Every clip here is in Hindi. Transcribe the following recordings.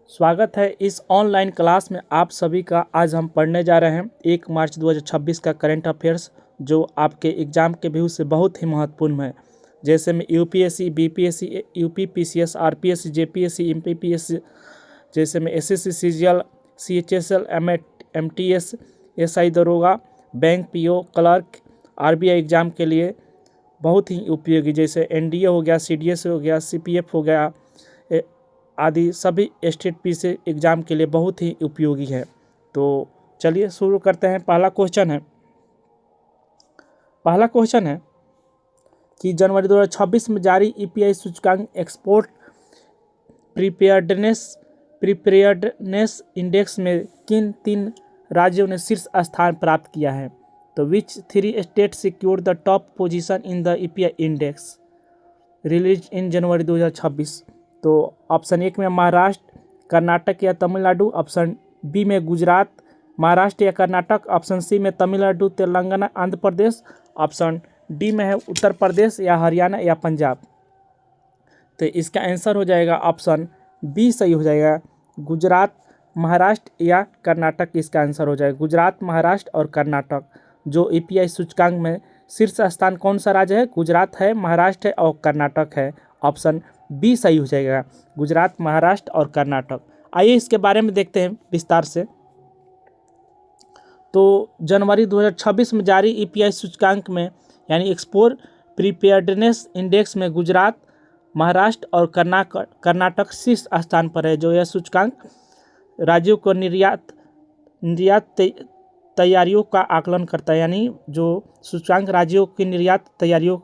स्वागत है इस ऑनलाइन क्लास में आप सभी का। आज हम पढ़ने जा रहे हैं 1 मार्च 2026 का करंट अफेयर्स, जो आपके एग्ज़ाम के व्यू से बहुत ही महत्वपूर्ण है। जैसे में UPSC, BPSC, UP PCS, RPSC, JPSC, MPPSC, जैसे में SSC, CGL, CHSL, MTS, SI दरोगा, bank PO, clerk, RBI exam के लिए बहुत ही उपयोगी। जैसे एनडीए हो गया, सीडीएस हो गया, सीपीएफ हो गया आदि सभी स्टेट पी से एग्ज़ाम के लिए बहुत ही उपयोगी है। तो चलिए शुरू करते हैं। पहला क्वेश्चन है कि जनवरी 2026 में जारी ईपीआई सूचकांक एक्सपोर्ट प्रीपेयर्डनेस इंडेक्स में किन 3 राज्यों ने शीर्ष स्थान प्राप्त किया है? तो which 3 state secured the top position in the EPI index release in January 2026? तो ऑप्शन 1 में महाराष्ट्र, कर्नाटक या तमिलनाडु, ऑप्शन बी में गुजरात, महाराष्ट्र या कर्नाटक, ऑप्शन सी में तमिलनाडु, तेलंगाना, आंध्र प्रदेश, ऑप्शन डी में है उत्तर प्रदेश या हरियाणा या पंजाब। तो इसका आंसर हो जाएगा ऑप्शन बी सही हो जाएगा, गुजरात, महाराष्ट्र या कर्नाटक। इसका आंसर हो जाएगा गुजरात, महाराष्ट्र और कर्नाटक। जो ईपीआई सूचकांक में शीर्ष स्थान कौन सा राज्य है? गुजरात है, महाराष्ट्र है और कर्नाटक है। ऑप्शन बी सही हो जाएगा, गुजरात, महाराष्ट्र और कर्नाटक। आइए इसके बारे में देखते हैं विस्तार से। तो जनवरी 2026 में जारी ईपीआई सूचकांक में यानी एक्सपोर्ट प्रीपेयर्डनेस इंडेक्स में गुजरात, महाराष्ट्र और कर्नाटक शीर्ष स्थान पर है। जो यह सूचकांक राज्यों को निर्यात तैयारियों का आकलन करता है, यानी जो सूचकांक राज्यों की निर्यात तैयारियों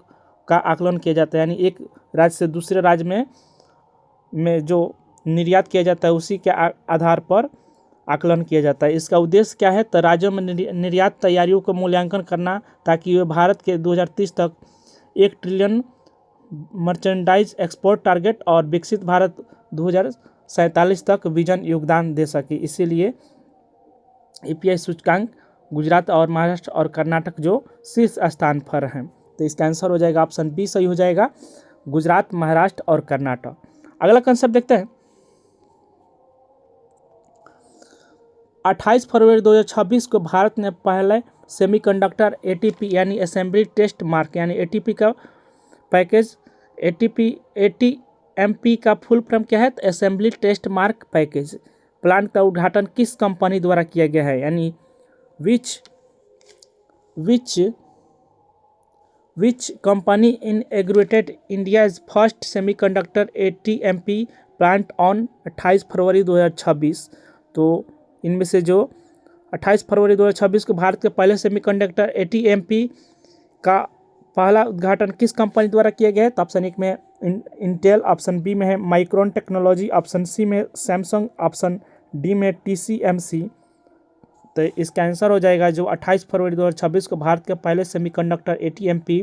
का आकलन किया जाता है, यानी एक राज्य से दूसरे राज्य में जो निर्यात किया जाता है उसी के आधार पर आकलन किया जाता है। इसका उद्देश्य क्या है? तो राज्यों में निर्यात तैयारियों का मूल्यांकन करना, ताकि वे भारत के 2030 तक 1 ट्रिलियन मर्चेंडाइज एक्सपोर्ट टारगेट और विकसित भारत 2047 तक विजन योगदान दे सके। इसीलिए ईपीआई सूचकांक गुजरात और महाराष्ट्र और कर्नाटक जो शीर्ष स्थान पर हैं। तो इसका आंसर हो जाएगा ऑप्शन बी सही हो जाएगा, गुजरात, महाराष्ट्र और कर्नाटक। अगला कंसेप्ट देखते हैं। 28 फरवरी 2026 को भारत ने पहले सेमीकंडक्टर एटीपी यानी असेंबली टेस्ट मार्क यानी एटीपी का पैकेज एटीएमपी का फुल फॉर्म क्या है? तो assembly test mark package plant का उद्घाटन किस कंपनी द्वारा किया गया है? यानी which company inaugurated India's first semiconductor ATMP plant on 28 February 2026? तो इनमें से जो 28 फरवरी 2026 को भारत के पहले सेमीकंडक्टर एटीएमपी का पहला उद्घाटन किस कंपनी द्वारा किया गया है? तो ऑप्शन 1 में इंटेल, ऑप्शन बी में है माइक्रोन टेक्नोलॉजी, ऑप्शन सी में सैमसंग, ऑप्शन डी में टीसीएमसी। तो इसका आंसर हो जाएगा जो 28 फरवरी 2026 को भारत के पहले सेमीकंडक्टर एटीएमपी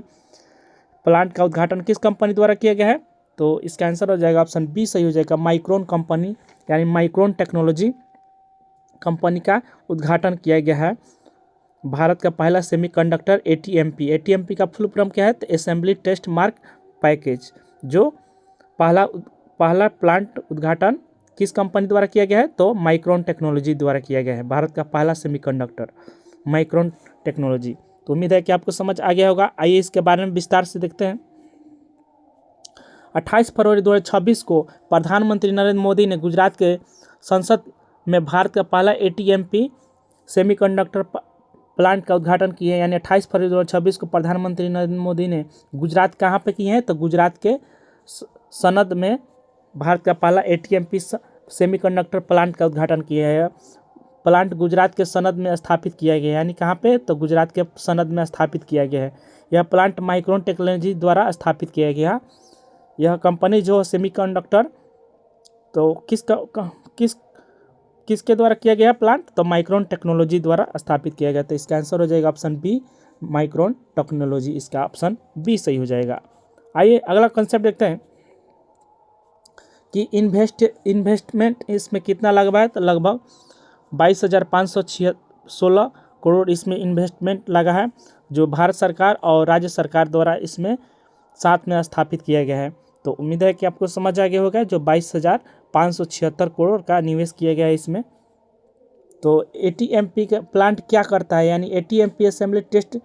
प्लांट का उद्घाटन किस कंपनी द्वारा किया गया है? तो इसका आंसर हो जाएगा ऑप्शन बी सही हो जाएगा, माइक्रोन कंपनी यानी माइक्रोन टेक्नोलॉजी कंपनी का उद्घाटन किया गया है। भारत का पहला सेमीकंडक्टर एटीएमपी का फुल फॉर्म क्या है? तो असेंबली टेस्ट मार्क पैकेज। जो पहला प्लांट उद्घाटन किस कंपनी द्वारा किया गया है? तो माइक्रोन टेक्नोलॉजी द्वारा किया गया है। भारत का पहला सेमीकंडक्टर माइक्रोन टेक्नोलॉजी। तो उम्मीद है कि आपको समझ आ गया होगा। आइए इसके बारे में विस्तार से देखते हैं। 28 फरवरी 2026 को प्रधानमंत्री नरेंद्र मोदी ने गुजरात के संसद में भारत का पहला एटीएमपी सेमीकंडक्टर प्लांट का उद्घाटन किए। यानी 28 फरवरी 2026 को प्रधानमंत्री नरेंद्र मोदी ने गुजरात कहाँ पे किए हैं? तो गुजरात के सनद में भारत का पहला एटीएमपी सेमीकंडक्टर प्लांट का उद्घाटन किया है। प्लांट गुजरात के सनद में स्थापित किया गया है। यानी कहाँ पे? तो गुजरात के सनद में स्थापित किया गया है। यह प्लांट माइक्रोन टेक्नोलॉजी द्वारा स्थापित किया गया। यह कंपनी जो सेमीकंडक्टर तो किसके द्वारा किया गया प्लांट? तो माइक्रोन टेक्नोलॉजी द्वारा स्थापित किया गया। तो इसका आंसर हो जाएगा ऑप्शन बी, माइक्रोन टेक्नोलॉजी। इसका ऑप्शन बी सही हो जाएगा। आइए अगला कंसेप्ट देखते हैं कि इन्वेस्टमेंट इसमें कितना लगा है? तो लगभग 22,516 करोड़ इसमें इन्वेस्टमेंट लगा है, जो भारत सरकार और राज्य सरकार द्वारा इसमें साथ में स्थापित किया गया है। तो उम्मीद है कि आपको समझ आ गया होगा। जो 22,576 करोड़ का निवेश किया गया है इसमें। तो ATMP का प्लांट क्या करता है, यानी ATMP असेंबली टेस्ट,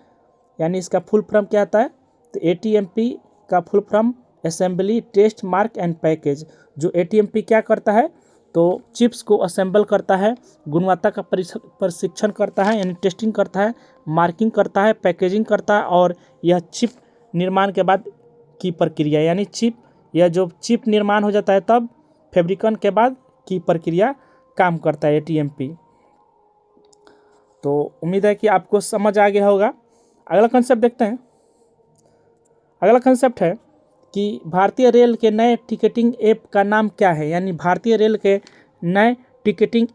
यानी इसका फुल फॉर्म क्या आता है। तो ATMP का full form assembly test mark and package. जो ATMP क्या करता है, तो चिप्स को असेंबल करता है, गुणवत्ता का प्रशिक्षण करता है यानी टेस्टिंग करता है, मार्किंग करता है, पैकेजिंग करता है, और यह चिप निर्माण के बाद की प्रक्रिया, यानी यह जो चिप निर्माण हो जाता है तब फैब्रिकन के बाद की प्रक्रिया काम करता है ATMP। तो उम्मीद है कि आपको समझ आ गया होगा। अगला कंसेप्ट देखते हैं। अगला कंसेप्ट है कि भारतीय रेल के नए टिकटिंग ऐप का नाम क्या है, यानी भारतीय रेल के नए टिकटिंग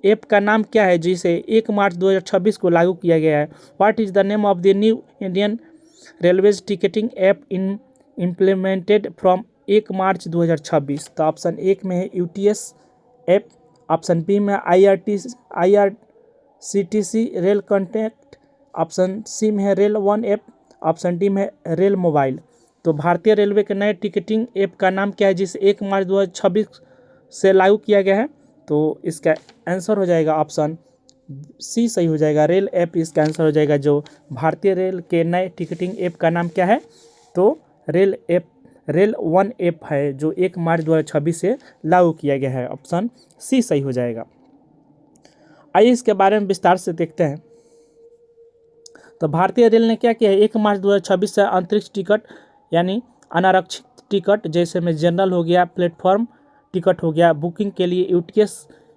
ऐप का नाम क्या है जिसे 1 मार्च 2026 को लागू किया गया है। What is the name of the new Indian railways ticketing app implemented from 1 March 2026। तो ऑप्शन 1 में है UTS ऐप, ऑप्शन बी में IRCTC rail contact, option C में है rail one app, option D में है रेल मोबाइल। तो भारतीय रेलवे के नए टिकटिंग ऐप का नाम क्या है जिसे 1 मार्च 2026 से लागू किया गया है। तो इसका आंसर हो जाएगा ऑप्शन सी सही हो जाएगा, रेल ऐप इसका आंसर हो जाएगा। जो भारतीय रेल के नए टिकटिंग ऐप का नाम क्या है, तो रेल वन ऐप है जो 1 मार्च 2026 से लागू किया गया है। ऑप्शन सी सही हो जाएगा। आइए इसके बारे में विस्तार से देखते हैं। तो भारतीय रेल ने क्या किया है, 1 मार्च 2026 से अंतरिक्ष टिकट यानी अनारक्षित टिकट जैसे में जनरल हो गया, प्लेटफॉर्म टिकट हो गया, बुकिंग के लिए UTS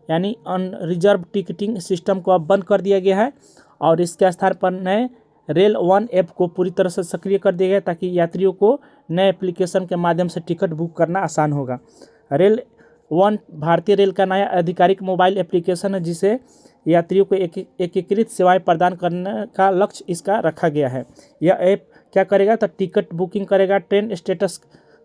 यानी अनरिजर्व टिकटिंग सिस्टम को अब बंद कर दिया गया है, और इसके स्थान पर नए रेल वन ऐप को पूरी तरह से सक्रिय कर दिया गया ताकि यात्रियों को नए एप्लीकेशन के माध्यम से टिकट बुक करना आसान होगा। रेल वन भारतीय रेल का नया आधिकारिक मोबाइल एप्लीकेशन है जिसे यात्रियों को एकीकृत सेवाएं प्रदान करने का लक्ष्य इसका रखा गया है। यह ऐप क्या करेगा, तो टिकट बुकिंग करेगा, ट्रेन स्टेटस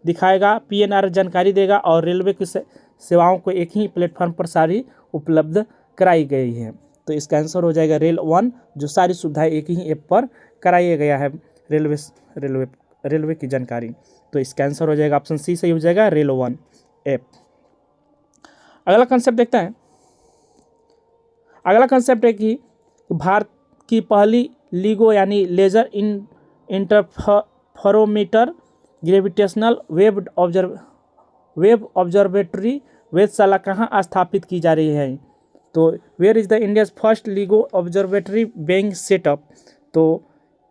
दिखाएगा, PNR जानकारी देगा, और रेलवे की सेवाओं को एक ही प्लेटफॉर्म पर सारी उपलब्ध कराई गई है। तो इसका आंसर हो जाएगा रेल वन, जो सारी सुविधाएं एक ही ऐप पर कराया गया है रेलवे की जानकारी। तो इसका आंसर हो जाएगा ऑप्शन सी सही हो जाएगा, रेल वन ऐप। अगला कंसेप्ट देखते हैं। अगला कंसेप्ट है कि भारत की पहली LIGO यानी laser interferometer gravitational wave observatory वेधशाला कहाँ स्थापित की जा रही है। तो where is the India's first LIGO observatory being setup. तो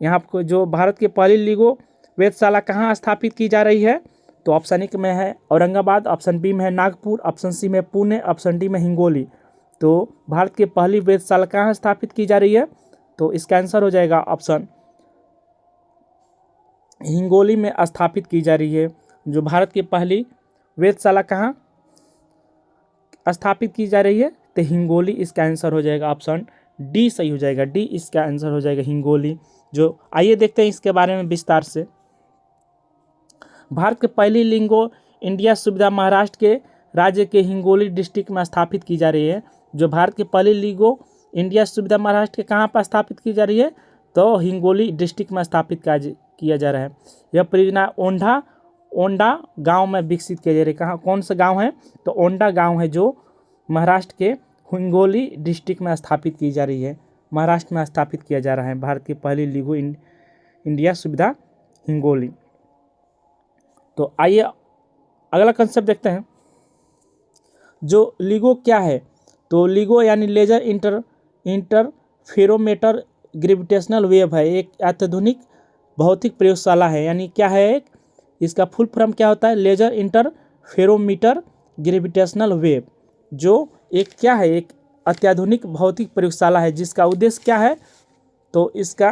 यहाँ आपको जो भारत की पहली LIGO वेधशाला कहाँ स्थापित की जा रही है, तो ऑप्शन 1 में है औरंगाबाद, ऑप्शन बी में है नागपुर, ऑप्शन सी में पुणे, ऑप्शन डी में हिंगोली। तो भारत की पहली वेधशाला कहाँ स्थापित की जा रही है, तो इसका आंसर हो जाएगा ऑप्शन हिंगोली में स्थापित की जा रही है। जो भारत की पहली वेधशाला कहाँ स्थापित की जा रही है, तो हिंगोली इसका आंसर हो जाएगा, ऑप्शन डी सही हो जाएगा, डी इसका आंसर हो जाएगा हिंगोली। जो आइए देखते हैं इसके बारे में विस्तार से। भारत की पहली LIGO इंडिया सुविधा महाराष्ट्र के राज्य के हिंगोली डिस्ट्रिक्ट में स्थापित की जा रही है। जो भारत की पहली LIGO इंडिया सुविधा महाराष्ट्र के कहाँ पर स्थापित की जा रही है, तो हिंगोली डिस्ट्रिक्ट में स्थापित किया जा रहा है। यह परियोजना ओंडा गांव में विकसित किया जा रहा है। कहाँ, कौन सा गांव है, तो ओंडा गांव है जो महाराष्ट्र के हिंगोली डिस्ट्रिक्ट में स्थापित की जा रही है, महाराष्ट्र में स्थापित किया जा रहा है भारत की पहली LIGO इंडिया सुविधा हिंगोली। तो आइए अगला कंसेप्ट देखते हैं। जो LIGO क्या है, तो LIGO यानी लेजर इंटरफेरोमीटर ग्रेविटेशनल वेव है, एक अत्याधुनिक भौतिक प्रयोगशाला है। यानी क्या है, एक इसका फुल फॉर्म क्या होता है, लेजर इंटरफेरोमीटर ग्रेविटेशनल वेव, जो एक क्या है, एक अत्याधुनिक भौतिक प्रयोगशाला है जिसका उद्देश्य क्या है, तो इसका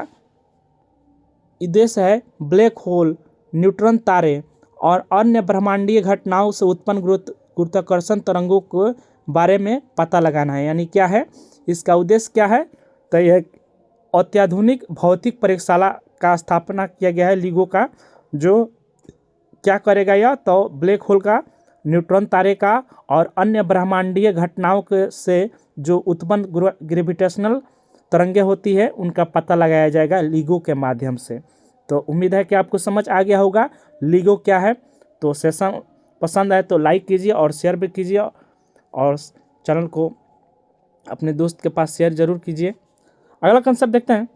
उद्देश्य है ब्लैक होल, न्यूट्रॉन तारे और अन्य ब्रह्मांडीय घटनाओं से उत्पन्न गुरुत्वाकर्षण तरंगों के बारे में पता लगाना है। यानी क्या है, इसका उद्देश्य क्या है, तो यह अत्याधुनिक भौतिक प्रयोगशाला का स्थापना किया गया है LIGO का, जो क्या करेगा यह, तो ब्लैक होल का, न्यूट्रॉन तारे का और अन्य ब्रह्मांडीय घटनाओं से जो उत्पन्न ग्रेविटेशनल तरंगें होती है उनका पता लगाया जाएगा LIGO के माध्यम से। तो उम्मीद है कि आपको समझ आ गया होगा LIGO क्या है। तो सेशन पसंद आए तो लाइक कीजिए और शेयर भी कीजिए, और चैनल को अपने दोस्त के पास शेयर जरूर कीजिए। अगला कंसेप्ट देखते हैं।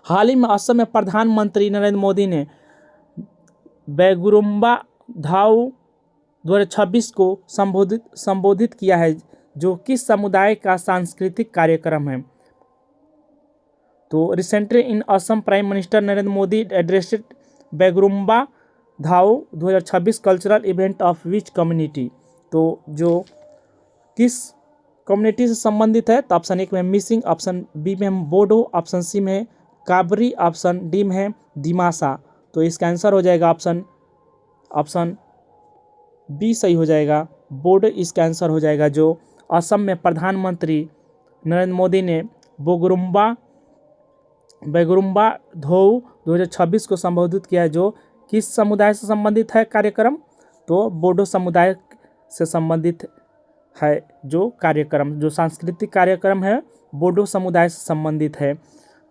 हाल ही में असम में प्रधानमंत्री नरेंद्र मोदी ने बैगुरुम्बा धाऊ 2026 को संबोधित किया है, जो किस समुदाय का सांस्कृतिक कार्यक्रम है। तो recently in Assam prime minister Narendra Modi addressed Bagurumba Dwhou 2026 cultural event of which community. तो जो किस कम्युनिटी से संबंधित है, तो ऑप्शन 1 में मिसिंग, ऑप्शन बी में बोडो, ऑप्शन सी में काबरी, ऑप्शन डी में है दिमासा। तो इसका आंसर हो जाएगा ऑप्शन बी सही हो जाएगा, बोडो इसका आंसर हो जाएगा। जो असम में प्रधानमंत्री नरेंद्र मोदी ने बैगुरुम्बा धाऊ 2026 को संबोधित किया है, जो किस समुदाय से संबंधित है कार्यक्रम, तो बोडो समुदाय से संबंधित है। जो कार्यक्रम, जो सांस्कृतिक कार्यक्रम है, बोडो समुदाय से संबंधित है।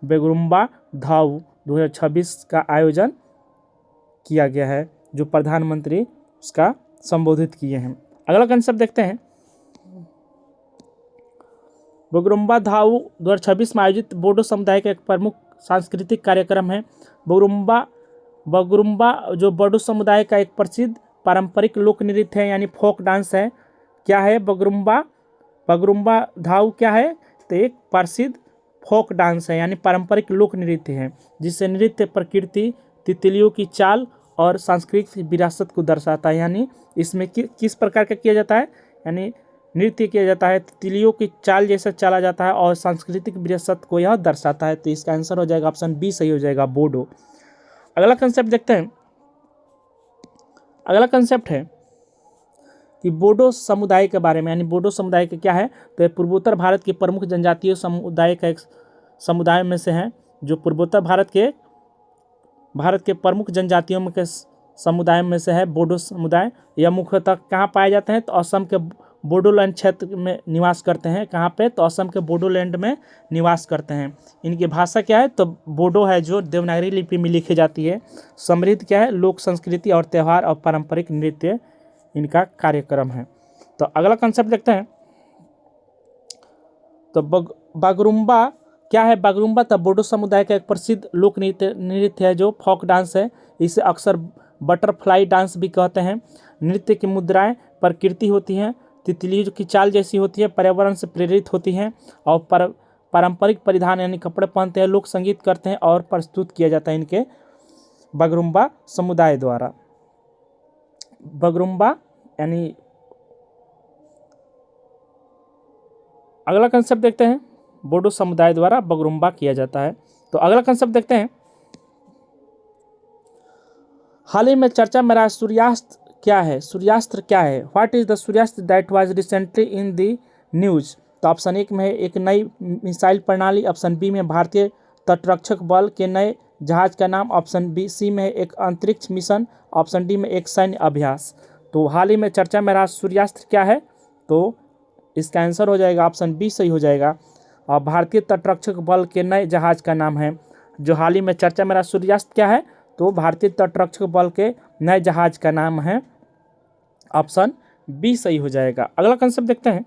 बैगुरुम्बा धाऊ 2026 का आयोजन किया गया है, जो प्रधानमंत्री उसका संबोधित किए हैं। अगला कंसेप्ट देखते हैं। बैगुरुम्बा धाऊ 2026 में आयोजित बोडो समुदाय का एक प्रमुख सांस्कृतिक कार्यक्रम है। बैगुरुम्बा जो बोडो समुदाय का एक प्रसिद्ध पारंपरिक लोक नृत्य है, यानी फोक डांस है। क्या है बैगुरुम्बा धाऊ क्या है, तो एक प्रसिद्ध फोक डांस है, यानी पारंपरिक लोक नृत्य है, जिससे नृत्य प्रकृति, तितलियों की चाल और सांस्कृतिक विरासत को दर्शाता है। यानी इसमें किस प्रकार का किया जाता है, यानी नृत्य किया जाता है, तितलियों की चाल जैसा चला जाता है और सांस्कृतिक विरासत को यह दर्शाता है। तो इसका आंसर हो जाएगा ऑप्शन बी सही हो जाएगा, बोडो। अगला कंसेप्ट देखते हैं। अगला कंसेप्ट है कि बोडो समुदाय के बारे में, यानी बोडो समुदाय के क्या है, तो पूर्वोत्तर भारत के प्रमुख जनजातीय समुदाय का एक समुदाय में से है। जो पूर्वोत्तर भारत के प्रमुख जनजातियों में के समुदाय में से है बोडो समुदाय। यह मुख्यतः कहाँ पाए जाते हैं, तो असम के बोडोलैंड क्षेत्र में निवास करते हैं। कहाँ पे, तो असम के बोडोलैंड में निवास करते हैं। इनकी भाषा क्या है, तो बोडो है, जो देवनागरी लिपि में लिखी जाती है। समृद्ध क्या है, लोक संस्कृति और त्यौहार और पारंपरिक नृत्य इनका कार्यक्रम है। तो अगला कंसेप्ट देखते हैं। तो बैगुरुम्बा क्या है, बैगुरुम्बा तब बोडो समुदाय का एक प्रसिद्ध लोक नृत्य है, जो फोक डांस है। इसे अक्सर बटरफ्लाई डांस भी कहते हैं। नृत्य की मुद्राएं प्रकृति होती हैं, तितलियों की चाल जैसी होती है, पर्यावरण से प्रेरित होती हैं, और पारंपरिक परिधान यानी कपड़े पहनते हैं, लोक संगीत करते हैं और प्रस्तुत किया जाता है इनके बैगुरुम्बा समुदाय द्वारा। बैगुरुम्बा यानी अगला कंसेप्ट देखते हैं। बोडो समुदाय द्वारा बैगुरुम्बा किया जाता है। तो अगला कंसेप्ट देखते हैं। हाल ही में चर्चा में रहा सूर्यास्त क्या है, सूर्यास्त्र क्या है। What is the Suryastra that was recently in the news. तो ऑप्शन 1 में एक नई मिसाइल प्रणाली, ऑप्शन बी में भारतीय तटरक्षक बल के नए जहाज का नाम, ऑप्शन बी सी में एक अंतरिक्ष मिशन, ऑप्शन डी में एक सैन्य अभ्यास। तो हाल ही में चर्चा में रहा सूर्यास्त्र क्या है, तो इसका आंसर हो जाएगा ऑप्शन बी सही हो जाएगा, और भारतीय तटरक्षक बल के नए जहाज का नाम है। जो हाल ही में चर्चा में रहा सूर्यास्त्र क्या है, तो भारतीय तटरक्षक बल के नए जहाज का नाम है, ऑप्शन बी सही हो जाएगा। अगला कंसेप्ट देखते हैं।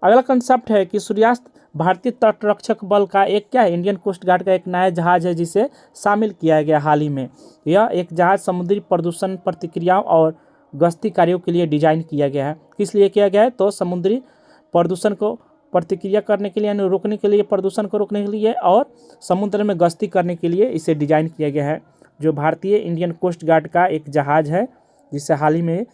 अगला कंसेप्ट है कि सूर्यास्त भारतीय तटरक्षक बल का एक क्या है, इंडियन कोस्ट गार्ड का एक नया जहाज है, जिसे शामिल किया गया हाल ही में। यह एक जहाज समुद्री प्रदूषण प्रतिक्रियाओं और गश्ती कार्यों के लिए डिजाइन किया गया है। किस लिए किया गया है, तो समुद्री प्रदूषण को प्रतिक्रिया करने के लिए, यानी रोकने के लिए, प्रदूषण को रोकने के लिए, और समुद्र में गश्ती करने के लिए इसे डिजाइन किया गया है। जो भारतीय इंडियन कोस्ट गार्ड का एक जहाज है, जिसे हाल ही में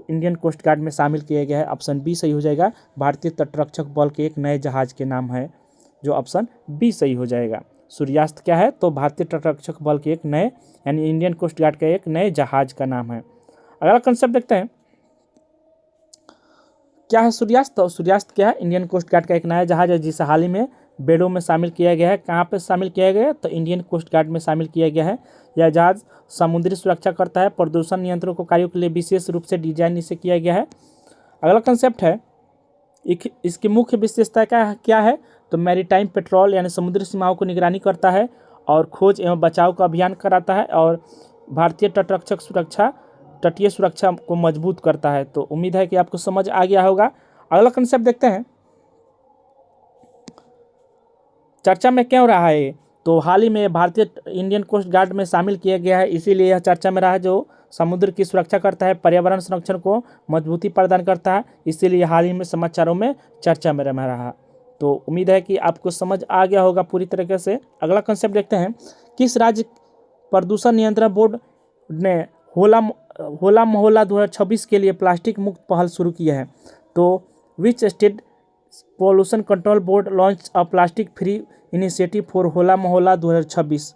इंडियन कोस्ट गार्ड में शामिल किया गया है, ऑप्शन बी सही हो जाएगा। भारतीय तटरक्षक बल के एक नए जहाज के नाम है, जो ऑप्शन बी सही हो जाएगा। सूर्यास्त क्या है, तो भारतीय तटरक्षक बल के एक नए, यानी इंडियन कोस्ट गार्ड का एक नए जहाज का नाम है। अगला कंसेप्ट देखते हैं। क्या है सूर्यास्त, तो सूर्यास्त क्या है, इंडियन कोस्ट गार्ड का एक नया जहाज है, जिसे हाल ही में बेडो में शामिल किया गया है। कहाँ पे शामिल किया गया है, तो इंडियन कोस्ट गार्ड में शामिल किया गया है। यह जहाज समुद्री सुरक्षा करता है, प्रदूषण नियंत्रण को कार्यों के लिए विशेष रूप से डिजाइन इसे किया गया है। अगला कंसेप्ट है, इसकी मुख्य विशेषता क्या है, तो मैरीटाइम पेट्रोल यानी समुद्री सीमाओं को निगरानी करता है और खोज एवं बचाव का अभियान कराता है, और भारतीय तटरक्षक सुरक्षा तटीय सुरक्षा को मजबूत करता है। तो उम्मीद है कि आपको समझ आ गया होगा। अगला कंसेप्ट देखते हैं, चर्चा में क्यों रहा है। तो हाल ही में भारतीय इंडियन कोस्ट गार्ड में शामिल किया गया है, इसीलिए यह चर्चा में रहा है। जो समुद्र की सुरक्षा करता है, पर्यावरण संरक्षण को मजबूती प्रदान करता है, इसीलिए हाल ही में समाचारों में चर्चा में रहा। तो उम्मीद है कि आपको समझ आ गया होगा पूरी तरीके से। अगला कंसेप्ट देखते हैं, किस राज्य प्रदूषण नियंत्रण बोर्ड ने होला मोहल्ला 2026 के लिए प्लास्टिक मुक्त पहल शुरू की है। तो which state pollution control board launch a plastic free initiative for होला मोहल्ला 2026।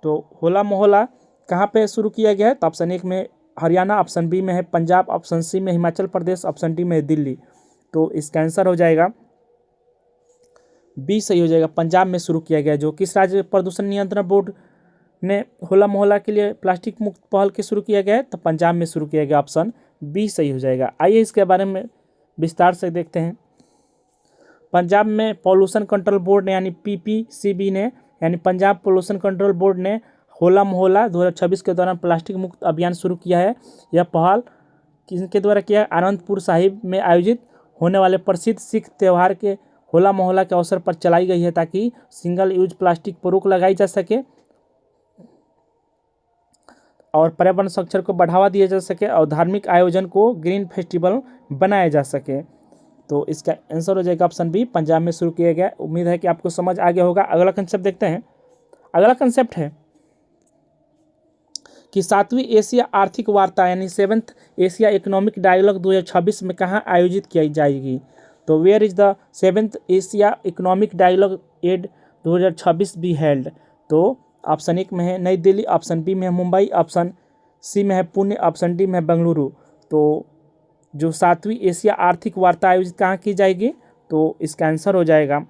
तो होला मोहल्ला कहाँ पे शुरू किया गया है। तो ऑप्शन 1 में हरियाणा, ऑप्शन बी में है पंजाब, ऑप्शन सी में हिमाचल प्रदेश, ऑप्शन डी में है दिल्ली। तो इसका आंसर हो जाएगा बी सही हो जाएगा, पंजाब में शुरू किया गया। जो किस राज्य प्रदूषण नियंत्रण बोर्ड ने होला मोहल्ला के लिए प्लास्टिक मुक्त पहल के शुरू किया गया है, तो पंजाब में शुरू किया गया, ऑप्शन बी सही हो जाएगा। आइए इसके बारे में विस्तार से देखते हैं। पंजाब में पॉल्यूशन कंट्रोल बोर्ड ने यानी PPCB ने यानी पंजाब पॉल्यूशन कंट्रोल बोर्ड ने होला मोहल्ला 2026 के दौरान प्लास्टिक मुक्त अभियान शुरू किया है। यह पहल किसके द्वारा किया है, आनंदपुर साहिब में आयोजित होने वाले प्रसिद्ध सिख त्यौहार के होला मोहल्ला के अवसर पर चलाई गई है, ताकि सिंगल यूज प्लास्टिक पर रोक लगाई जा सके और पर्यावरण संरक्षण को बढ़ावा दिया जा सके और धार्मिक आयोजन को ग्रीन फेस्टिवल बनाया जा सके। तो इसका आंसर हो जाएगा ऑप्शन बी, पंजाब में शुरू किया गया। उम्मीद है कि आपको समझ आ गया होगा। अगला कंसेप्ट देखते हैं। अगला कंसेप्ट है कि 7वीं एशिया आर्थिक वार्ता यानी 7th एशिया इकोनॉमिक डायलॉग 2026 में कहाँ आयोजित की जाएगी। तो where is the 7th Asia economic dialogue एड 2026 बी हेल्ड। तो ऑप्शन 1 में है नई दिल्ली, ऑप्शन बी में है मुंबई, ऑप्शन सी में है पुणे, ऑप्शन डी में है बेंगलुरु। तो जो 7वीं एशिया आर्थिक वार्ता आयोजित कहाँ की जाएगी, तो इसका आंसर हो जाएगा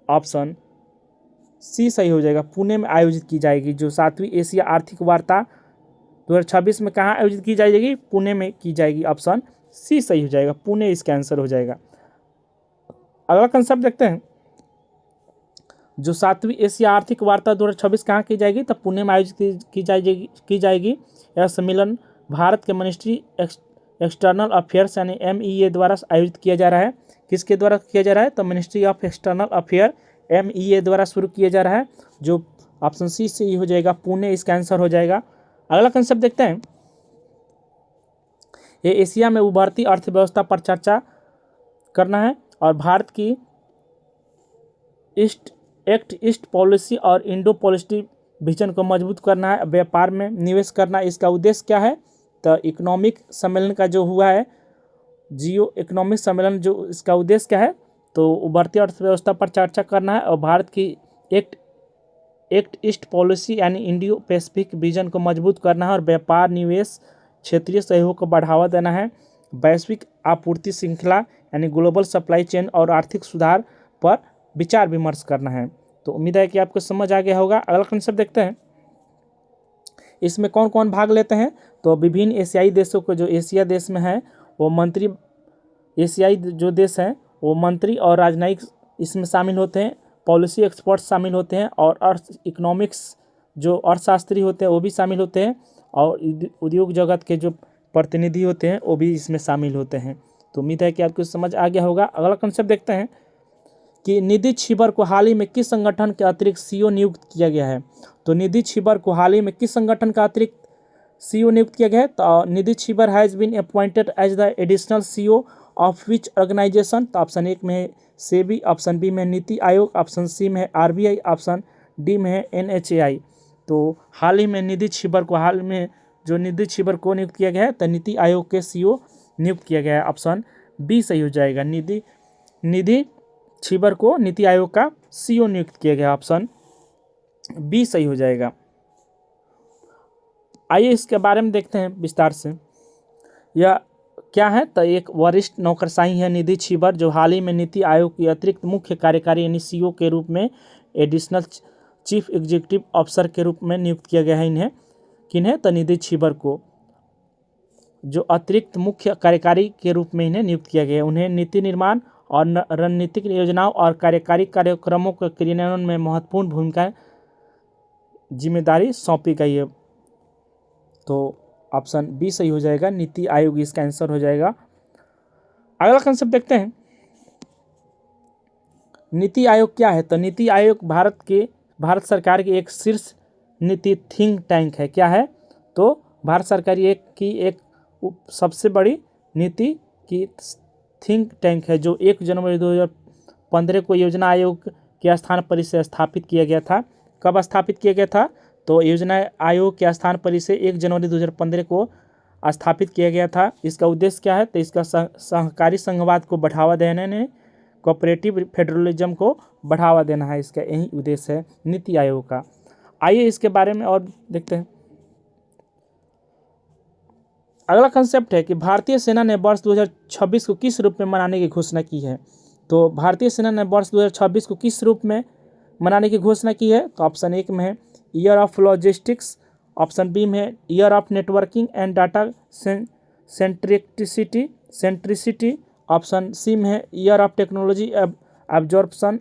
ऑप्शन सी सही हो जाएगा, पुणे में आयोजित की जाएगी। जो 7वीं एशिया आर्थिक वार्ता 2026 में कहाँ आयोजित की जाएगी, पुणे में की जाएगी, ऑप्शन सी सही हो जाएगा, पुणे इसका आंसर हो जाएगा। अगला कंसेप्ट देखते हैं, जो 7वीं एशिया आर्थिक वार्ता 2026 कहाँ की जाएगी, तो पुणे में आयोजित की जाएगी। यह सम्मेलन भारत के मिनिस्ट्री एक्सटर्नल अफेयर्स यानी MEA द्वारा आयोजित किया जा रहा है। किसके द्वारा किया जा रहा है, तो ministry of external affair MEA द्वारा शुरू किया जा रहा है। जो ऑप्शन सी से हो जाएगा, पुणे इसका आंसर हो जाएगा। अगला कंसेप्ट देखते हैं, ये एशिया में उभरती अर्थव्यवस्था पर चर्चा करना है और भारत की ईस्ट पॉलिसी और इंडो पॉलिसी विजन को मजबूत करना है, व्यापार में निवेश करना। इसका उद्देश्य क्या है, तो इकोनॉमिक सम्मेलन का जो हुआ है जियो इकोनॉमिक सम्मेलन, जो इसका उद्देश्य क्या है, तो उभरती अर्थव्यवस्था पर चर्चा करना है और भारत की एक्ट ईस्ट पॉलिसी यानी इंडियो पैसिफिक विजन को मजबूत करना है और व्यापार निवेश क्षेत्रीय सहयोग को बढ़ावा देना है। वैश्विक आपूर्ति श्रृंखला यानी ग्लोबल सप्लाई चेन और आर्थिक सुधार पर विचार विमर्श करना है। तो उम्मीद है कि आपको समझ आ गया होगा। अगला कंसेप्ट देखते हैं, इसमें कौन कौन भाग लेते हैं। तो विभिन्न एशियाई देशों को, जो एशिया देश में है वो मंत्री, एशियाई जो देश हैं वो मंत्री और राजनयिक इसमें शामिल होते हैं, पॉलिसी एक्सपर्ट्स शामिल होते हैं और इकोनॉमिक्स जो अर्थशास्त्री होते हैं वो भी शामिल होते हैं और उद्योग जगत के जो प्रतिनिधि होते हैं वो भी इसमें शामिल होते हैं। तो उम्मीद है कि आपको समझ आ गया होगा। अगला कंसेप्ट देखते हैं कि निधि छिबर को हाल ही में किस संगठन के अतिरिक्त CEO नियुक्त किया गया है। तो निधि छिबर को हाल ही में किस संगठन का अतिरिक्त CEO नियुक्त किया गया है, तो Nidhi Chhibber has been appointed as the additional CEO of which organisation. तो ऑप्शन 1 में है सेबी, ऑप्शन बी में नीति आयोग, ऑप्शन सी में है RBI, ऑप्शन डी में है NHAI। तो हाल ही में निधि छिबर को नियुक्त किया गया है, तो नीति आयोग के CEO नियुक्त किया गया है, ऑप्शन बी सही हो जाएगा। निधि छिबर को नीति आयोग का CEO नियुक्त किया गया, ऑप्शन बी सही हो जाएगा। आइए इसके बारे में देखते हैं विस्तार से, यह क्या है। तो एक वरिष्ठ नौकरशाही है निधि छिबर, जो हाल ही में नीति आयोग की अतिरिक्त मुख्य कार्यकारी यानी CEO के रूप में एडिशनल चीफ एग्जीक्यूटिव ऑफिसर के रूप में नियुक्त किया गया है। किन्हें, तो निधि छिबर को जो अतिरिक्त मुख्य कार्यकारी के रूप में इन्हें नियुक्त किया गया है। उन्हें नीति निर्माण और रणनीतिक योजनाओं और कार्यकारी कार्यक्रमों के क्रियान्वयन में महत्वपूर्ण भूमिका जिम्मेदारी सौंपी गई है। तो ऑप्शन बी सही हो जाएगा, नीति आयोग इसका आंसर हो जाएगा। अगला कंसेप्ट देखते हैं, नीति आयोग क्या है। तो नीति आयोग भारत सरकार की एक शीर्ष नीति थिंक टैंक है। क्या है, तो भारत सरकार की एक सबसे बड़ी नीति की थिंक टैंक है, जो 1 जनवरी 2015 को योजना आयोग के स्थान पर इसे स्थापित किया गया था। कब स्थापित किया गया था, तो योजना आयोग के स्थान पर इसे 1 जनवरी 2015 को स्थापित किया गया था। इसका उद्देश्य क्या है, तो इसका सहकारी संघवाद को बढ़ावा देने ने कोऑपरेटिव फेडरलिज्म को बढ़ावा देना है, इसका यही उद्देश्य है नीति आयोग का। आइए इसके बारे में और देखते हैं। अगला कंसेप्ट है कि भारतीय सेना ने वर्ष 2026 को किस रूप में मनाने की घोषणा की है। तो भारतीय सेना ने वर्ष 2026 को किस रूप में मनाने की घोषणा की है, तो ऑप्शन 1 में है year of logistics, option B में है year of networking and data centricity, option C में है year of technology absorption,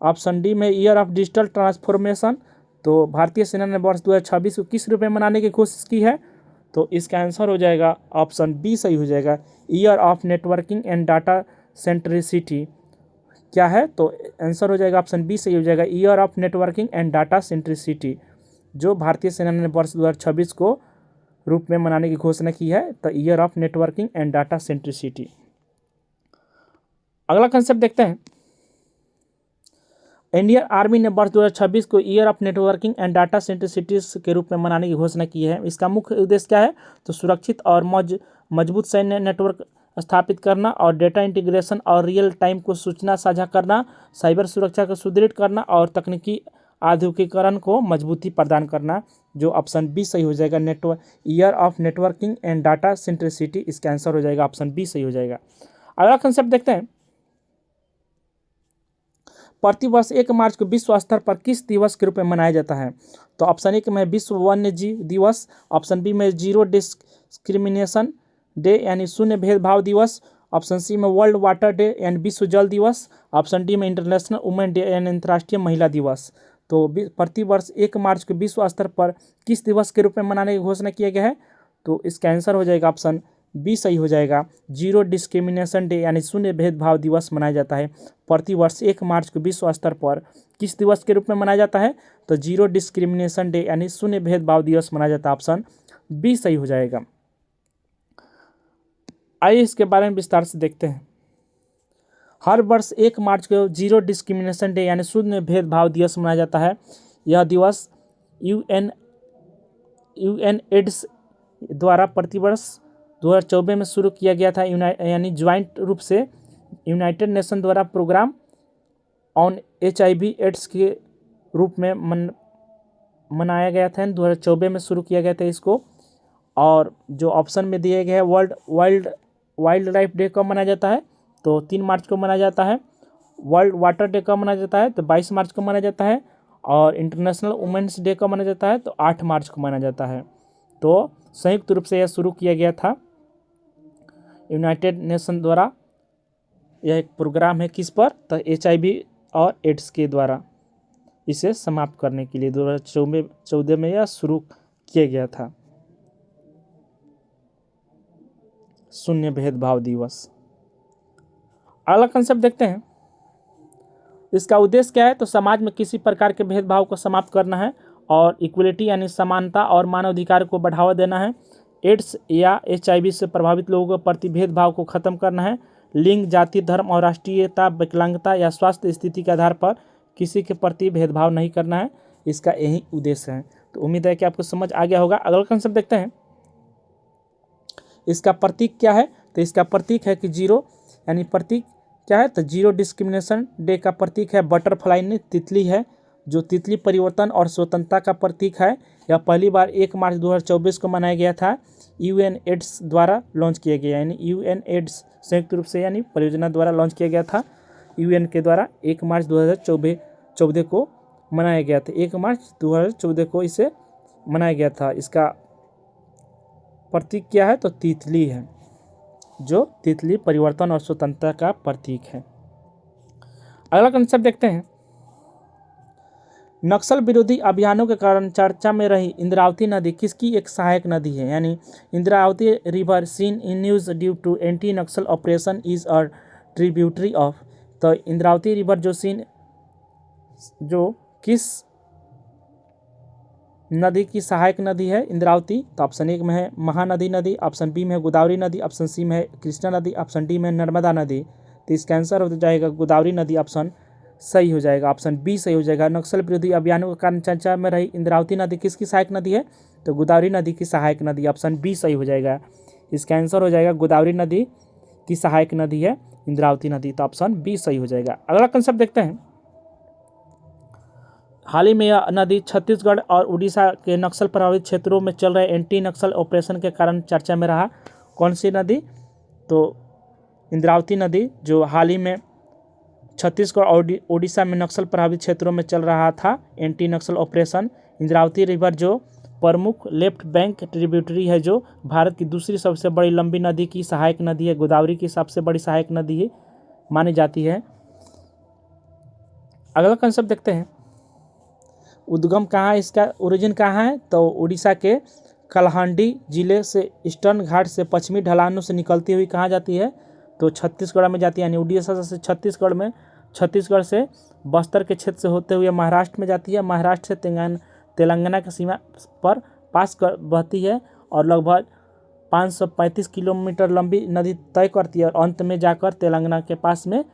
option D में ईयर ऑफ डिजिटल ट्रांसफॉर्मेशन। तो भारतीय सेना ने वर्ष 2026 को किस रूप में मनाने की कोशिश की है, तो इसका आंसर हो जाएगा ऑप्शन बी सही हो जाएगा, year of networking and data centricity. क्या है, तो आंसर हो जाएगा ऑप्शन बी सही हो जाएगा, year of networking and data centricity, जो भारतीय सेना ने वर्ष 2026 को रूप में मनाने की घोषणा की है, तो year of networking and data centricity. अगला कंसेप्ट देखते हैं, इंडियन आर्मी ने वर्ष 2026 को year of networking and data centricities के रूप में मनाने की घोषणा की है। इसका मुख्य उद्देश्य क्या है, तो सुरक्षित और मजबूत सैन्य नेटवर्क स्थापित करना और डेटा इंटीग्रेशन और रियल टाइम को सूचना साझा करना, साइबर सुरक्षा को सुदृढ़ करना और तकनीकी आधुनिकीकरण को मजबूती प्रदान करना, जो ऑप्शन बी सही हो जाएगा, year of networking and data centricity, इसका आंसर हो जाएगा ऑप्शन बी सही हो जाएगा। अगला कंसेप्ट देखते हैं, प्रतिवर्ष 1 मार्च को विश्व स्तर पर किस दिवस के रूप में मनाया जाता है। तो ऑप्शन 1 में विश्व वन्य जीव दिवस, ऑप्शन बी में जीरो डिस्क्रिमिनेशन डे यानी शून्य भेदभाव दिवस, ऑप्शन सी में वर्ल्ड वाटर डे यानी विश्व जल दिवस, ऑप्शन डी में इंटरनेशनल वुमेन डे यानी अंतर्राष्ट्रीय महिला दिवस। तो प्रतिवर्ष 1 मार्च को विश्व स्तर पर किस दिवस के रूप में मनाने की घोषणा किया गया है, तो इसका आंसर हो जाएगा ऑप्शन बी सही हो जाएगा, जीरो डिस्क्रिमिनेशन डे यानी शून्य भेदभाव दिवस मनाया जाता है। प्रतिवर्ष 1 मार्च को विश्व स्तर पर किस दिवस के रूप में मनाया जाता है, तो जीरो डिस्क्रिमिनेशन डे यानी शून्य भेदभाव दिवस मनाया जाता है, ऑप्शन बी सही हो जाएगा। आइए इसके बारे में विस्तार से देखते हैं। हर वर्ष 1 मार्च को जीरो डिस्क्रिमिनेशन डे यानी शून्य भेदभाव दिवस मनाया जाता है। यह दिवस यूएन एड्स द्वारा प्रतिवर्ष 2014 में शुरू किया गया था, यानी ज्वाइंट रूप से यूनाइटेड नेशन द्वारा प्रोग्राम ऑन HIV एड्स के रूप में मनाया गया था। 2014 में शुरू किया गया था इसको। और जो ऑप्शन में दिए गए हैं, वाइल्ड लाइफ डे कब मनाया जाता है, तो 3 मार्च को मनाया जाता है। वर्ल्ड वाटर डे कब मनाया जाता है, तो 22 मार्च को मनाया जाता है। और इंटरनेशनल वुमेन्स डे कब मनाया जाता है, तो 8 मार्च को मनाया जाता है। तो संयुक्त रूप से यह शुरू किया गया था यूनाइटेड नेशन द्वारा। यह एक प्रोग्राम है किस पर, तो HIV और एड्स के द्वारा इसे समाप्त करने के लिए 2014 में यह शुरू किया गया था, शून्य भेदभाव दिवस। अगला कंसेप्ट देखते हैं, इसका उद्देश्य क्या है, तो समाज में किसी प्रकार के भेदभाव को समाप्त करना है और इक्वलिटी यानी समानता और मानवाधिकार को बढ़ावा देना है। एड्स या HIV से प्रभावित लोगों के प्रति भेदभाव को खत्म करना है। लिंग, जाति, धर्म और राष्ट्रीयता, विकलांगता या स्वास्थ्य स्थिति के आधार पर किसी के प्रति भेदभाव नहीं करना है, इसका यही उद्देश्य है। तो उम्मीद है कि आपको समझ आ गया होगा। अगला कंसेप्ट देखते हैं, इसका प्रतीक क्या है, तो इसका प्रतीक है कि जीरो, यानी प्रतीक क्या है, तो जीरो डिस्क्रिमिनेशन डे का प्रतीक है बटरफ्लाई, ने तितली है, जो तितली परिवर्तन और स्वतंत्रता का प्रतीक है। यह पहली बार 1 मार्च 2024 को मनाया गया था, UN एड्स द्वारा लॉन्च किया गया, यानी UN एड्स संयुक्त रूप से यानी परियोजना द्वारा लॉन्च किया गया था UN के द्वारा। 1 मार्च 2014 को मनाया गया था, 1 मार्च 2014 को इसे मनाया गया था। इसका प्रतीक क्या है, तो तितली है, जो तितली परिवर्तन और स्वतंत्रता का प्रतीक है। अगला कंसेप्ट देखते हैं, नक्सल विरोधी अभियानों के कारण चर्चा में रही इंद्रावती नदी किसकी एक सहायक नदी है? यानी Indravati river seen in news due to anti Naxal operation is a tributary of. तो इंद्रावती रिवर जो किस नदी की सहायक नदी है इंद्रावती? तो ऑप्शन 1 में है महानदी नदी, ऑप्शन बी में है गोदावरी नदी, ऑप्शन सी में है कृष्णा नदी, ऑप्शन डी में है नर्मदा नदी। तो इसका आंसर हो जाएगा गोदावरी नदी, ऑप्शन सही हो जाएगा, ऑप्शन बी सही हो जाएगा। नक्सल विरोधी अभियानों के कारण चर्चा में रही इंद्रावती नदी किसकी सहायक नदी है? तो गोदावरी नदी की सहायक नदी, ऑप्शन बी सही हो जाएगा। इसका आंसर हो जाएगा गोदावरी नदी की सहायक नदी है इंद्रावती नदी, तो ऑप्शन बी सही हो जाएगा। अगला कंसेप्ट देखते हैं। हाल ही में यह नदी छत्तीसगढ़ और उड़ीसा के नक्सल प्रभावित क्षेत्रों में चल रहे एंटी नक्सल ऑपरेशन के कारण चर्चा में रहा। कौन सी नदी? तो इंद्रावती नदी, जो हाल ही में छत्तीसगढ़ और उड़ीसा में नक्सल प्रभावित क्षेत्रों में चल रहा था anti Naxal operation. Indravati river जो प्रमुख लेफ्ट बैंक ट्रिब्यूटरी है, जो भारत की दूसरी सबसे बड़ी लंबी नदी की सहायक नदी है, गोदावरी की सबसे बड़ी सहायक नदी ही मानी जाती है। अगला कंसेप्ट देखते हैं। उद्गम कहाँ है, इसका ओरिजिन कहाँ है? तो उड़ीसा के कलहांडी जिले से ईस्टर्न घाट से पश्चिमी ढलानों से निकलती हुई कहाँ जाती है? तो छत्तीसगढ़ में जाती है। यानी उड़ीसा से छत्तीसगढ़ से बस्तर के क्षेत्र से होते हुए महाराष्ट्र में जाती है। महाराष्ट्र से तेलंगाना की सीमा पर बहती है और लगभग 535 किलोमीटर लंबी नदी तय करती है और अंत में जाकर तेलंगाना के पास में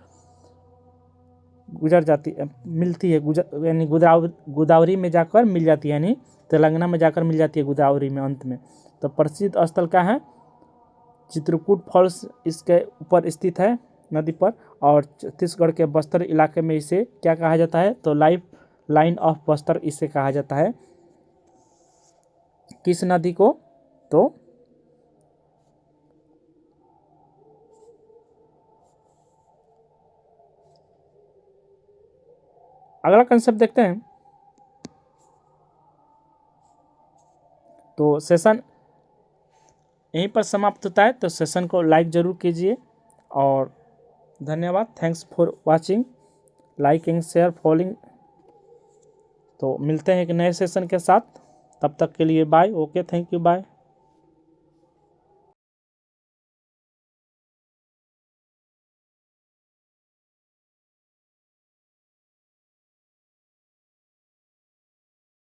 मिलती है, यानी गोदावरी में जाकर मिल जाती है, यानी तेलंगाना में जाकर मिल जाती है गोदावरी में अंत में। तो प्रसिद्ध स्थल क्या है? चित्रकूट फॉल्स इसके ऊपर स्थित है नदी पर, और छत्तीसगढ़ के बस्तर इलाके में इसे क्या कहा जाता है? तो लाइफ लाइन ऑफ बस्तर इसे कहा जाता है। किस नदी को? तो अगला कंसेप्ट देखते हैं। तो सेशन यहीं पर समाप्त होता है, तो सेशन को लाइक ज़रूर कीजिए और धन्यवाद। Thanks for watching, like and share following. तो मिलते हैं एक नए सेशन के साथ, तब तक के लिए bye. Okay, thank you, bye.